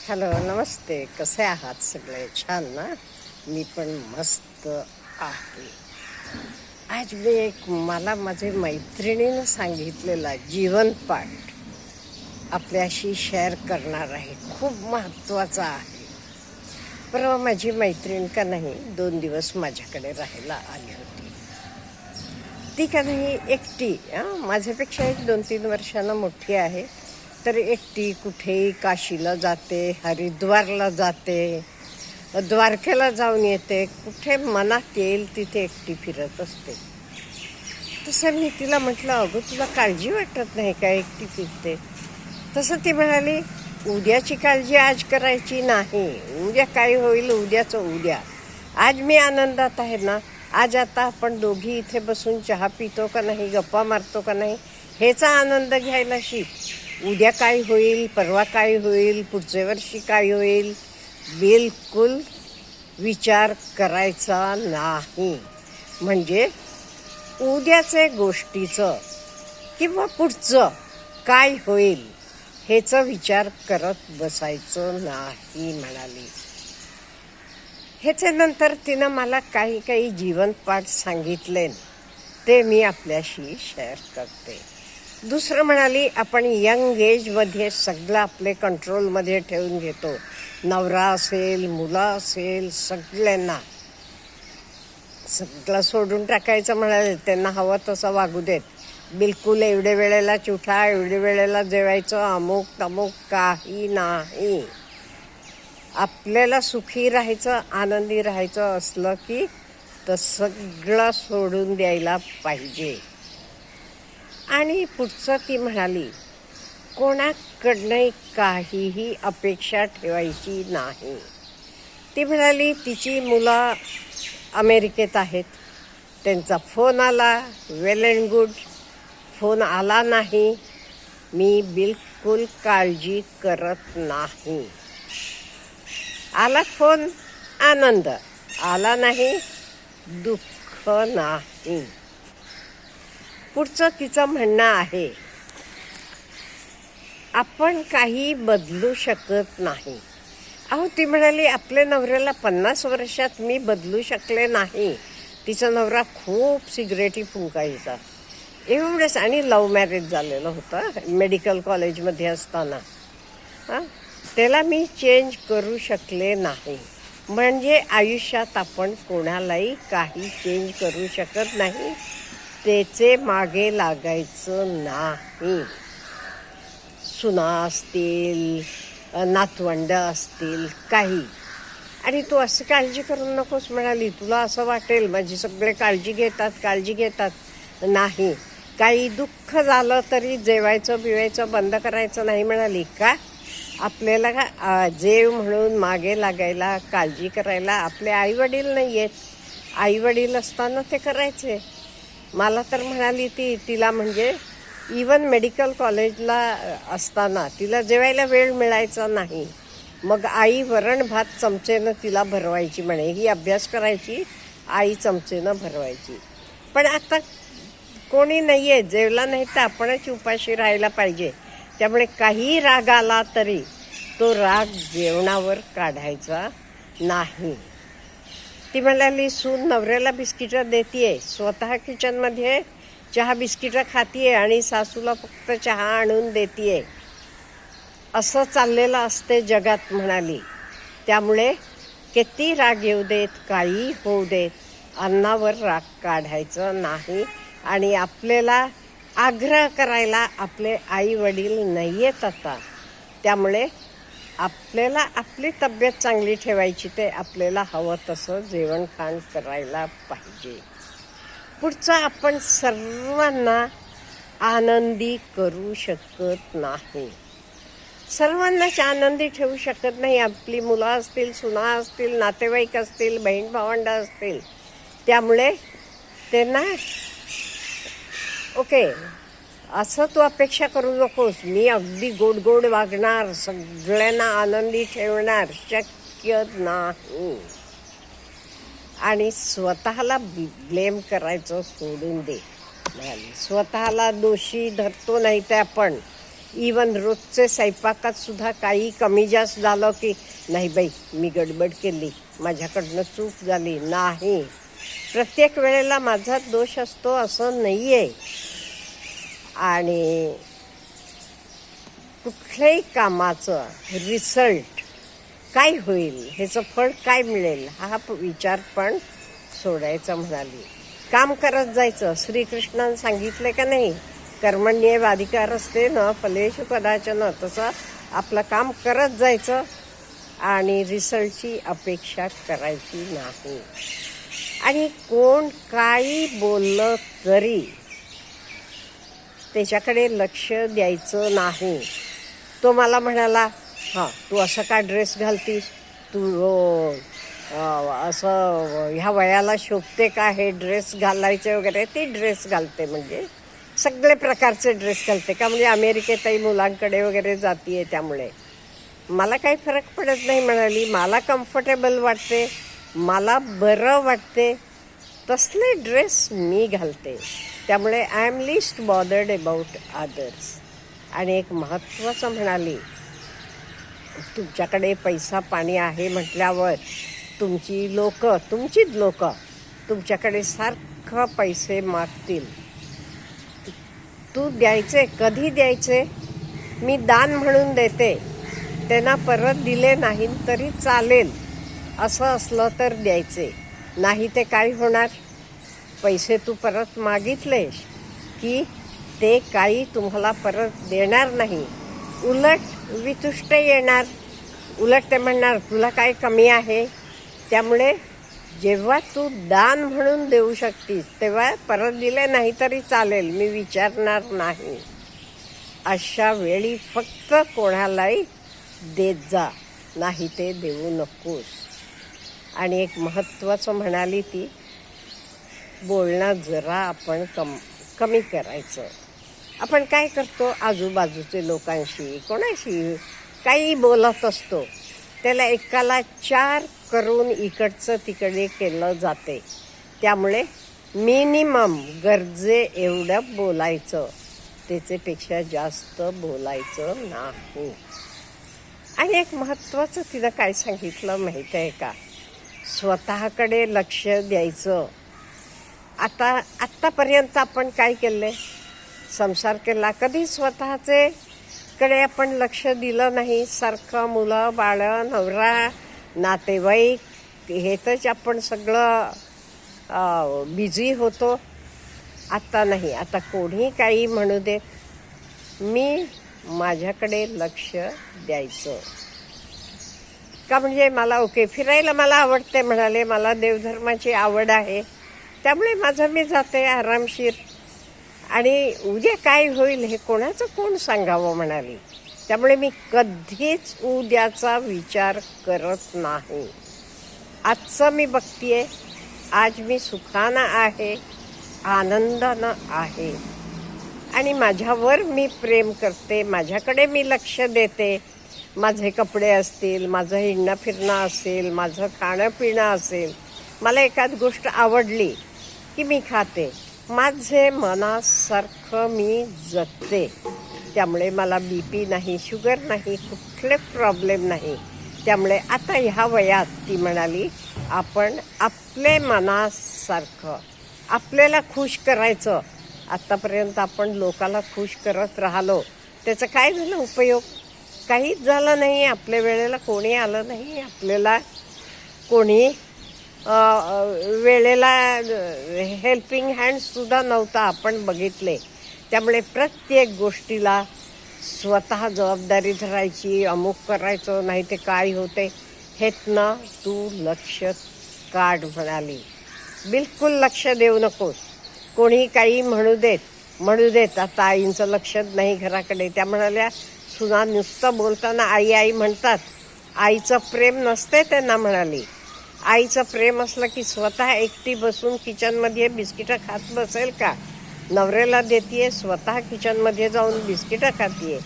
Hello, नमस्ते. कसे आहात सगळे? छान ना? मी पण मस्त आहे. आज मला माझ्या मैत्रिणीनं सांगितलेला जीवनपाठ आपल्याशी शेअर करणार आहे. खूप महत्त्वाचा आहे. परवा माझी मैत्रीण का नाही 2 दिवस माझ्याकडे राहायला आली होती. ती का नाही एकटी, माझ्यापेक्षा एक 2-3 वर्षांना मोठी आहे. तर एकटी कुठेही काशीला जाते, हरिद्वारला जाते, द्वारकेला जाऊन येते. कुठे मनात येईल तिथे एकटी फिरत असते. तसं मी तिला म्हटलं, अगं तुला काळजी वाटत नाही का एकटी फिरते? तसं ती म्हणाली, उद्याची काळजी आज करायची नाही. उद्या काय होईल उद्याचं उद्या. आज मी आनंदात आहे ना. आज आता आपण दोघी इथे बसून चहा पितो का नाही, गप्पा मारतो का नाही, ह्याचा आनंद घ्यायला शिक. उद्या काय होईल, परवा काय होईल, पुढच्या वर्षी काय होईल, बिलकुल विचार करायचा नाही. म्हणजे उद्याचे गोष्टीचं किंवा पुढचं काय होईल ह्याचा विचार करत बसायचं नाही म्हणाली. ह्याच्यानंतर तिनं मला काही जीवनपाठ सांगितले, ते मी आपल्याशी शेअर करते. दुसरं म्हणाली, आपण यंग एजमध्ये सगळं आपले कंट्रोलमध्ये ठेवून घेतो. नवरा असेल, मुलं असेल, सगळ्यांना सगळं सोडून टाकायचं म्हणाले. त्यांना हवं तसं वागू देत. बिलकुल एवढे वेळेला उठा, एवढे वेळेला जेवायचं, अमुक तमुक काही नाही. आपल्याला सुखी राहायचं, आनंदी राहायचं असलं की तर सगळं सोडून द्यायला पाहिजे. आणि पुढचं ती म्हणाली, कोणाकडनं काहीही अपेक्षा ठेवायची नाही. ती म्हणाली, तिची मुलं अमेरिकेत आहेत. त्यांचा फोन आला, वेल अँड गुड. फोन आला नाही, मी बिलकुल काळजी करत नाही. आला फोन, आनंद. आला नाही, दुःख नाही. पुढचं तिचं म्हणणं आहे, आपण काही बदलू शकत नाही. ती म्हणाली, आपल्या नवऱ्याला 50 वर्षात मी बदलू शकले नाही. तिचा नवरा खूप सिगरेटी फुंकायचा, एवढंच. आणि लव्ह मॅरेज झालेलं होतं मेडिकल कॉलेजमध्ये असताना. त्याला मी चेंज करू शकले नाही. म्हणजे आयुष्यात आपण कोणालाही काही चेंज करू शकत नाही. त्याचे मागे लागायचं नाही. सुना असतील, नातवंड असतील, काही. आणि तू असं काळजी करू नकोस म्हणाली. तुला असं वाटेल माझी सगळे काळजी घेतात. नाही, काही दुःख झालं तरी जेवायचं बिवायचं बंद करायचं नाही म्हणाली. का? आपल्याला जेव म्हणून मागे लागायला, काळजी करायला आपले आईवडील नाही आहेत. आईवडील असताना ते करायचे. मला तर म्हणाली तिला म्हणजे इवन मेडिकल कॉलेजला असताना तिला जेवायला वेळ मिळायचा नाही. मग आई वरण भात चमचेनं तिला भरवायची म्हणे. ही अभ्यास करायची, आई चमचेनं भरवायची. पण आता कोणी नाही आहे, जेवला नाही तर आपणच उपाशी राहायला पाहिजे. त्यामुळे काही राग आला तरी तो राग जेवणावर काढायचा नाही. ती म्हणाली, सून नवऱ्याला बिस्किटं देतीये, स्वतः किचनमध्ये चहा बिस्किटं खातीये आणि सासूला फक्त चहा आणून देतीये. असं चाललेलं असते जगात म्हणाली. त्यामुळे किती राग येऊ देत, काही होऊ देत, अन्नावर राग काढायचं नाही. आणि आपल्याला आग्रह करायला आपले आई वडील नाही आहेत आता. त्यामुळे आपल्याला आपली तब्येत चांगली ठेवायची, ते आपल्याला हवं तसं जेवण खाण करायला पाहिजे. पुढचं, आपण सर्वांना आनंदी करू शकत नाही. सर्वांनाच आनंदी ठेवू शकत नाही. आपली मुलं असतील, सुना असतील, नातेवाईक असतील, बहीण भावंड असतील. त्यामुळे त्यांना ओके असं तू अपेक्षा करू नकोस, मी अगदी गोड गोड वागणार, सगळ्यांना आनंदी ठेवणार, शक्य नाही. आणि स्वतःला ब्लेम करायचं सोडून दे. स्वतःला दोषी धरतो नाही ते आपण. इवन रोजचे स्वयंपाकात सुद्धा काही कमी जास्त झालं की नाही बाई मी गडबड केली, माझ्याकडनं चूक झाली. नाही, प्रत्येक वेळेला माझा दोष असतो असं नाही आहे. आणि कुठल्याही कामाचं रिझल्ट काय होईल, ह्याचं फळ काय मिळेल हा विचार पण सोडायचा म्हणाली. काम करत जायचं. श्रीकृष्णानं सांगितलं का नाही, कर्मण्येवाधिकारस्ते न फलेषु कदाचन. तसं आपलं काम करत जायचं आणि रिझल्टची अपेक्षा करायची नाही. आणि कोण काही बोललं तरी त्याच्याकडे लक्ष द्यायचं नाही. तो मला म्हणाला, हां तू असं का ड्रेस घालतीस, तू असं ह्या वयाला शोभते का हे ड्रेस घालायचे वगैरे. ती ड्रेस घालते म्हणजे सगळे प्रकारचे ड्रेस घालते का, म्हणजे अमेरिकेतही मुलांकडे वगैरे जातीये, त्यामुळे मला काही फरक पडत नाही म्हणाली. मला कम्फर्टेबल वाटते, मला बरं वाटते तसले ड्रेस मी घालते. त्यामुळे I am least bothered about others. आणि एक महत्त्वाचं म्हणाली, तुमच्याकडे पैसा पाणी आहे म्हटल्यावर तुमचीच लोक तुमच्याकडे सारखं पैसे मागतील. तू द्यायचे, कधी द्यायचे, मी दान म्हणून देते, त्यांना परत दिले नाही तरी चालेल असं असलं तर द्यायचे. नाही ते काय होणार, पैसे तू परत मागितलेस की ते काही तुम्हाला परत देणार नाही, उलट वितुष्ट येणार. उलट ते म्हणणार तुला काय कमी आहे. त्यामुळे जेव्हा तू दान म्हणून देऊ शकतीस तेव्हा परत दिले नाही तरी चालेल, मी विचारणार नाही. अशा वेळी फक्त कोणालाही देत जा, नाही ते देऊ नकोस. आणि एक महत्त्वाचं म्हणाली ती, बोलणं जरा आपण कमी करायचं. आपण काय करतो, आजूबाजूचे लोकांशी कोणाशी काही बोलत असतो, त्याला एकाला 4 करून इकडचं तिकडे केलं जाते. त्यामुळे मिनिमम गरजे एवढं बोलायचं, त्याच्यापेक्षा जास्त बोलायचं नाही. आणि एक महत्त्वाचं तिनं काय सांगितलं माहीत आहे का, स्वतःकडे लक्ष द्यायचं. आत्तापर्यंत आपण काय केलं, संसार केला, कधी स्वतःचे कडे आपण लक्ष दिलं नाही. सारखं मुलं बाळं नवरा नातेवाईक हेच आपण सगळं बिझी होतो. आता नाही, आता कोणी काही म्हणू दे, मी माझ्याकडे लक्ष द्यायचं का. म्हणजे मला फिरायला मला आवडते म्हणाले, मला देवधर्माची आवड आहे, त्यामुळे माझं मी जाते आरामशीर. आणि उद्या काय होईल हे कोणाचं कोण सांगावं म्हणाली. त्यामुळे मी कधीच उद्याचा विचार करत नाही. आजचं मी बघतीये, आज मी सुखानं आहे, आनंदानं आहे आणि माझ्यावर मी प्रेम करते, माझ्याकडे मी लक्ष देते. माझे कपडे असतील, माझं हिंडणं फिरणं असेल, माझं खाणं पिणं असेल, मला एखाद गोष्ट आवडली की मी खाते, माझे मनासारखं मी जगते. त्यामुळे मला BP नाही, शुगर नाही, कुठले प्रॉब्लेम नाही. त्यामुळे आता ह्या वयात ती म्हणाली, आपण आपले मनासारखं आपल्याला खुश करायचं. आत्तापर्यंत आपण लोकाला खुश करत राहिलो, त्याचा काय झालं उपयोग, काहीच झालं नाही. आपल्या वेळेला कोणी आलं नाही, आपल्याला कोणी वेळेला हेल्पिंग हँडसुद्धा नव्हता, आपण बघितले. त्यामुळे प्रत्येक गोष्टीला स्वतः जबाबदारी धरायची, अमुक करायचं नाही ते काय होते हेतनं तू लक्ष काढ म्हणाली. बिलकुल लक्ष देऊ नकोस, कोणी काही म्हणू देत. आता आईंचं लक्षच नाही घराकडे. त्या म्हणाल्या, सुना नुसतं बोलताना आई आई म्हणतात, आईचं प्रेम नसते त्यांना म्हणाली. आईचं प्रेम असलं की स्वतः एकटी बसून किचनमध्ये बिस्किटं खात बसेल का. नवऱ्याला देतीये, स्वतः किचनमध्ये जाऊन बिस्किटं खातीये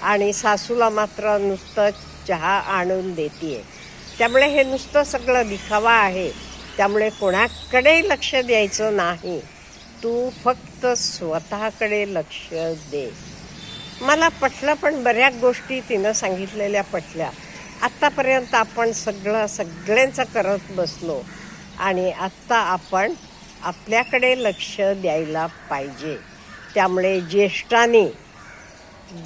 आणि सासूला मात्र नुसतं चहा आणून देतीये. त्यामुळे हे नुसतं सगळं दिखावा आहे. त्यामुळे कोणाकडे लक्ष द्यायचं नाही, तू फक्त स्वतःकडे लक्ष दे. मला पटलं, पण बऱ्याच गोष्टी तिनं सांगितलेल्या पटल्या. आत्तापर्यंत आपण सगळ्यांचं करत बसलो आणि आत्ता आपण आपल्याकडे लक्ष द्यायला पाहिजे. त्यामुळे ज्येष्ठांनी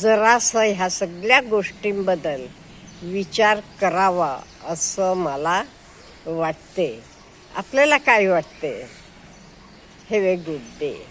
जरासं ह्या सगळ्या गोष्टींबद्दल विचार करावा असं मला वाटते. आपल्याला काय वाटते? Have a good day.